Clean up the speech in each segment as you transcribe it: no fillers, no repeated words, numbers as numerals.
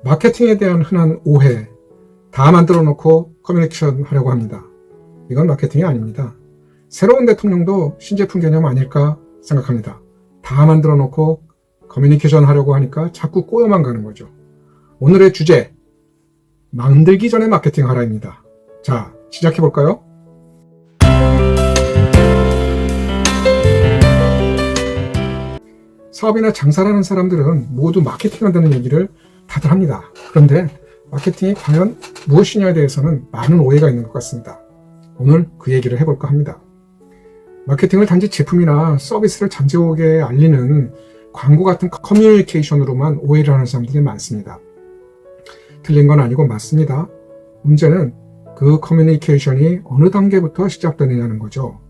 마케팅에 대한 흔한 오해, 다 만들어 놓고 커뮤니케이션 하려고 합니다. 이건 마케팅이 아닙니다. 새로운 대통령도 신제품 개념 아닐까 생각합니다. 다 만들어 놓고 커뮤니케이션 하려고 하니까 자꾸 꼬여만 가는 거죠. 오늘의 주제, 만들기 전에 마케팅 하라입니다. 자, 시작해 볼까요? 사업이나 장사를 하는 사람들은 모두 마케팅 한다는 얘기를 다들 합니다. 그런데 마케팅이 과연 무엇이냐에 대해서는 많은 오해가 있는 것 같습니다. 오늘 그 얘기를 해볼까 합니다. 마케팅을 단지 제품이나 서비스를 잠재우게 알리는 광고 같은 커뮤니케이션으로만 오해를 하는 사람들이 많습니다. 틀린 건 아니고 맞습니다. 문제는 그 커뮤니케이션이 어느 단계부터 시작되느냐는 거죠.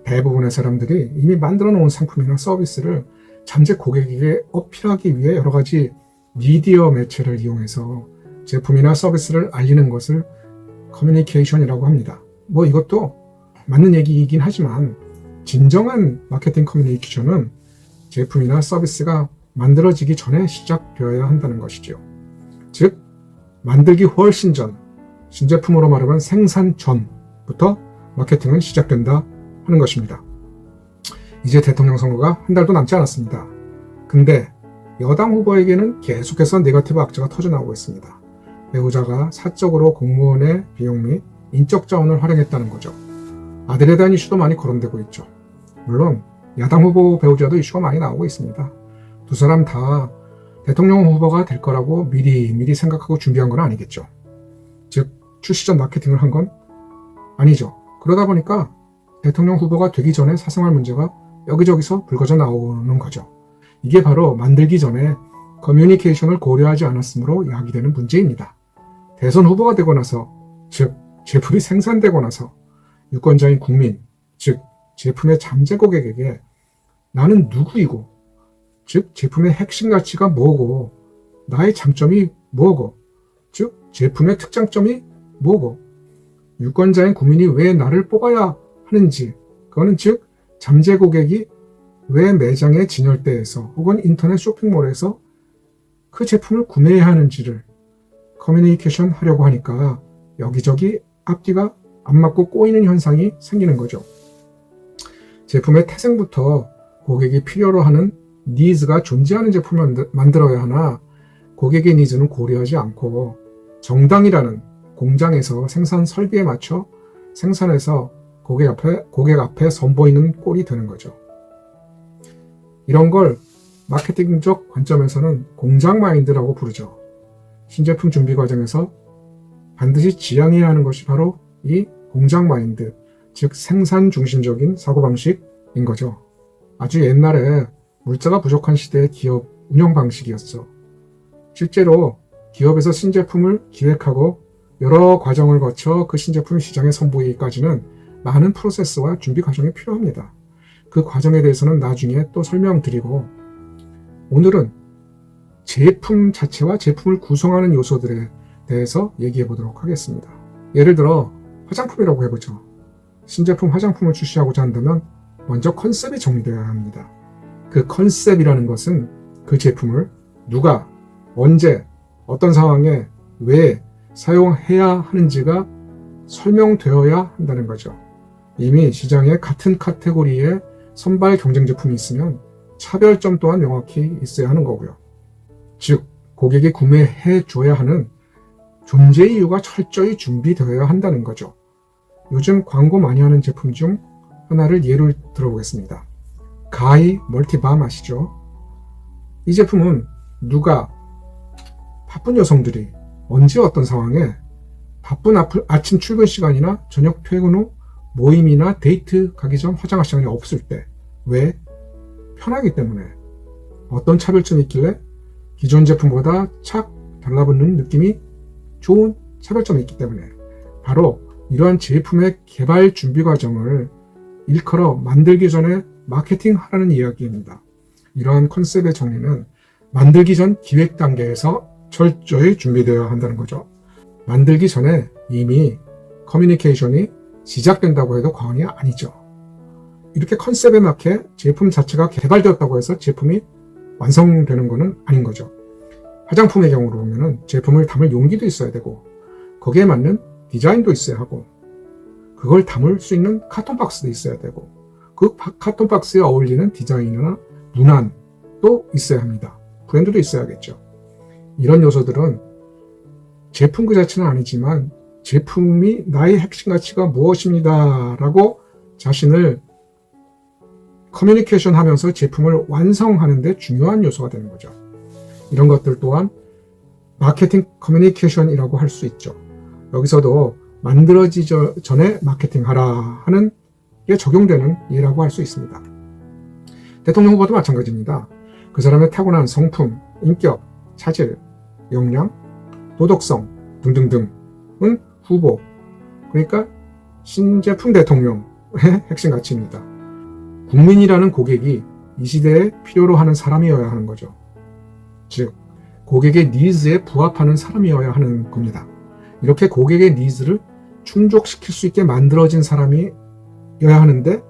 대부분의 사람들이 이미 만들어 놓은 상품이나 서비스를 잠재 고객에게 어필하기 위해 여러 가지 미디어 매체를 이용해서 제품이나 서비스를 알리는 것을 커뮤니케이션이라고 합니다. 이것도 맞는 얘기이긴 하지만 진정한 마케팅 커뮤니케이션은 제품이나 서비스가 만들어지기 전에 시작되어야 한다는 것이죠. 즉, 만들기 훨씬 전, 신제품으로 말하면 생산 전부터 마케팅은 시작된다 하는 것입니다. 이제 대통령 선거가 한 달도 남지 않았습니다. 근데 여당 후보에게는 계속해서 네거티브 악재가 터져나오고 있습니다. 배우자가 사적으로 공무원의 비용 및 인적 자원을 활용했다는 거죠. 아들에 대한 이슈도 많이 거론되고 있죠. 물론 야당 후보 배우자도 이슈가 많이 나오고 있습니다. 두 사람 다 대통령 후보가 될 거라고 미리 생각하고 준비한 건 아니겠죠. 즉, 출시 전 마케팅을 한 건 아니죠. 그러다 보니까 대통령 후보가 되기 전에 사생활 문제가 여기저기서 불거져 나오는 거죠. 이게 바로 만들기 전에 커뮤니케이션을 고려하지 않았으므로 야기되는 문제입니다. 대선 후보가 되고 나서, 즉 제품이 생산되고 나서 유권자인 국민, 즉 제품의 잠재 고객에게 나는 누구이고, 즉 제품의 핵심 가치가 뭐고, 나의 장점이 뭐고, 즉 제품의 특장점이 뭐고, 유권자인 국민이 왜 나를 뽑아야 하는지, 그거는 즉 잠재 고객이 왜 매장의 진열대에서 혹은 인터넷 쇼핑몰에서 그 제품을 구매해야 하는지를 커뮤니케이션 하려고 하니까 여기저기 앞뒤가 안 맞고 꼬이는 현상이 생기는 거죠. 제품의 태생부터 고객이 필요로 하는 니즈가 존재하는 제품을 만들어야 하나 고객의 니즈는 고려하지 않고 정당이라는 공장에서 생산 설비에 맞춰 생산해서 고객 앞에 선보이는 꼴이 되는 거죠. 이런 걸 마케팅적 관점에서는 공장 마인드라고 부르죠. 신제품 준비 과정에서 반드시 지향해야 하는 것이 바로 이 공장 마인드, 즉 생산 중심적인 사고방식인 거죠. 아주 옛날에 물자가 부족한 시대의 기업 운영 방식이었죠. 실제로 기업에서 신제품을 기획하고 여러 과정을 거쳐 그 신제품이 시장에 선보이기까지는 많은 프로세스와 준비 과정이 필요합니다. 그 과정에 대해서는 나중에 또 설명드리고, 오늘은 제품 자체와 제품을 구성하는 요소들에 대해서 얘기해 보도록 하겠습니다. 예를 들어 화장품이라고 해보죠. 신제품 화장품을 출시하고자 한다면 먼저 컨셉이 정리되어야 합니다. 그 컨셉이라는 것은 그 제품을 누가, 언제, 어떤 상황에 왜 사용해야 하는지가 설명되어야 한다는 거죠. 이미 시장에 같은 카테고리의 선발 경쟁 제품이 있으면 차별점 또한 명확히 있어야 하는 거고요. 즉, 고객이 구매해 줘야 하는 존재 이유가 철저히 준비되어야 한다는 거죠. 요즘 광고 많이 하는 제품 중 하나를 예를 들어보겠습니다. 가이 멀티밤 아시죠? 이 제품은 누가, 바쁜 여성들이 언제 어떤 상황에 바쁜 아침 출근 시간이나 저녁 퇴근 후 모임이나 데이트 가기 전 화장할 시간이 없을 때, 왜? 편하기 때문에. 어떤 차별점이 있길래? 기존 제품보다 착 달라붙는 느낌이 좋은 차별점이 있기 때문에. 바로 이러한 제품의 개발 준비 과정을 일컬어 만들기 전에 마케팅 하라는 이야기입니다. 이러한 컨셉의 정리는 만들기 전 기획 단계에서 철저히 준비되어야 한다는 거죠. 만들기 전에 이미 커뮤니케이션이 시작된다고 해도 과언이 아니죠. 이렇게 컨셉에 맞게 제품 자체가 개발되었다고 해서 제품이 완성되는 것은 아닌 거죠. 화장품의 경우로 보면은 제품을 담을 용기도 있어야 되고 거기에 맞는 디자인도 있어야 하고 그걸 담을 수 있는 카톤 박스도 있어야 되고 그 카톤 박스에 어울리는 디자인이나 문안도 있어야 합니다. 브랜드도 있어야겠죠. 이런 요소들은 제품 그 자체는 아니지만 제품이 나의 핵심 가치가 무엇입니다 라고 자신을 커뮤니케이션 하면서 제품을 완성하는 데 중요한 요소가 되는 거죠. 이런 것들 또한 마케팅 커뮤니케이션이라고 할 수 있죠. 여기서도 만들어지기 전에 마케팅하라 하는 게 적용되는 예라고 할 수 있습니다. 대통령 후보도 마찬가지입니다. 그 사람의 타고난 성품, 인격, 차질, 역량, 도덕성 등등등은 후보, 그러니까 신제품 대통령의 핵심 가치입니다. 국민이라는 고객이 이 시대에 필요로 하는 사람이어야 하는 거죠. 즉, 고객의 니즈에 부합하는 사람이어야 하는 겁니다. 이렇게 고객의 니즈를 충족시킬 수 있게 만들어진 사람이어야 하는데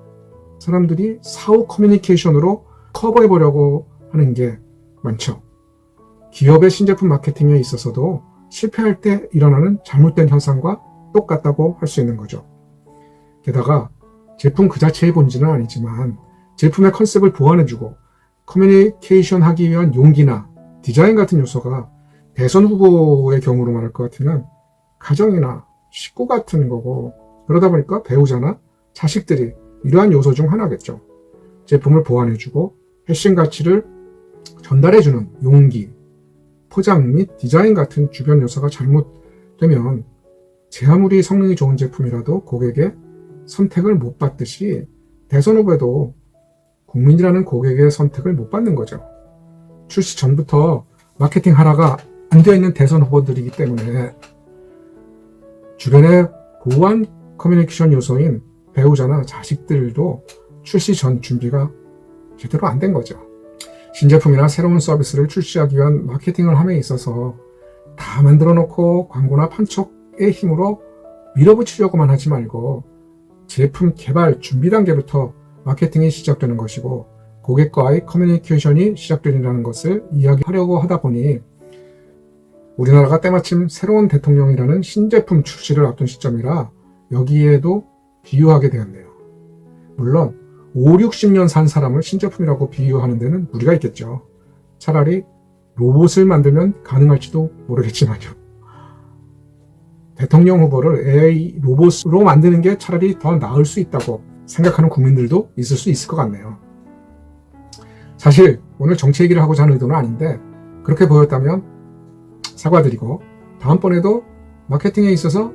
사람들이 사후 커뮤니케이션으로 커버해보려고 하는 게 많죠. 기업의 신제품 마케팅에 있어서도 실패할 때 일어나는 잘못된 현상과 똑같다고 할 수 있는 거죠. 게다가 제품 그 자체의 본질은 아니지만 제품의 컨셉을 보완해주고 커뮤니케이션 하기 위한 용기나 디자인 같은 요소가 대선 후보의 경우로 말할 것 같으면 가정이나 식구 같은 거고 그러다 보니까 배우자나 자식들이 이러한 요소 중 하나겠죠. 제품을 보완해주고 핵심 가치를 전달해주는 용기, 포장 및 디자인 같은 주변 요소가 잘못되면 제 아무리 성능이 좋은 제품이라도 고객의 선택을 못 받듯이 대선 후보에도 국민이라는 고객의 선택을 못 받는 거죠. 출시 전부터 마케팅 하라가 안 되어 있는 대선 후보들이기 때문에 주변의 보완 커뮤니케이션 요소인 배우자나 자식들도 출시 전 준비가 제대로 안 된 거죠. 신제품이나 새로운 서비스를 출시하기 위한 마케팅을 함에 있어서 다 만들어 놓고 광고나 판촉의 힘으로 밀어붙이려고만 하지 말고 제품 개발 준비 단계부터 마케팅이 시작되는 것이고 고객과의 커뮤니케이션이 시작되리라는 것을 이야기하려고 하다 보니 우리나라가 때마침 새로운 대통령이라는 신제품 출시를 앞둔 시점이라 여기에도 비유하게 되었네요. 물론 5, 60년 산 사람을 신제품이라고 비유하는 데는 무리가 있겠죠. 차라리 로봇을 만들면 가능할지도 모르겠지만요. 대통령 후보를 AI 로봇으로 만드는 게 차라리 더 나을 수 있다고 생각하는 국민들도 있을 수 있을 것 같네요. 사실 오늘 정치 얘기를 하고자 하는 의도는 아닌데 그렇게 보였다면 사과드리고 다음번에도 마케팅에 있어서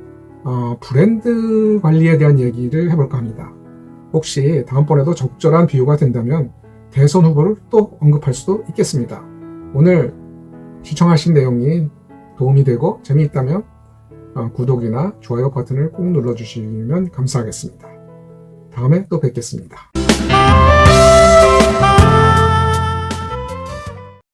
브랜드 관리에 대한 얘기를 해볼까 합니다. 혹시 다음번에도 적절한 비유가 된다면 대선 후보를 또 언급할 수도 있겠습니다. 오늘 시청하신 내용이 도움이 되고 재미있다면 구독이나 좋아요 버튼을 꼭 눌러주시면 감사하겠습니다. 다음에 또 뵙겠습니다.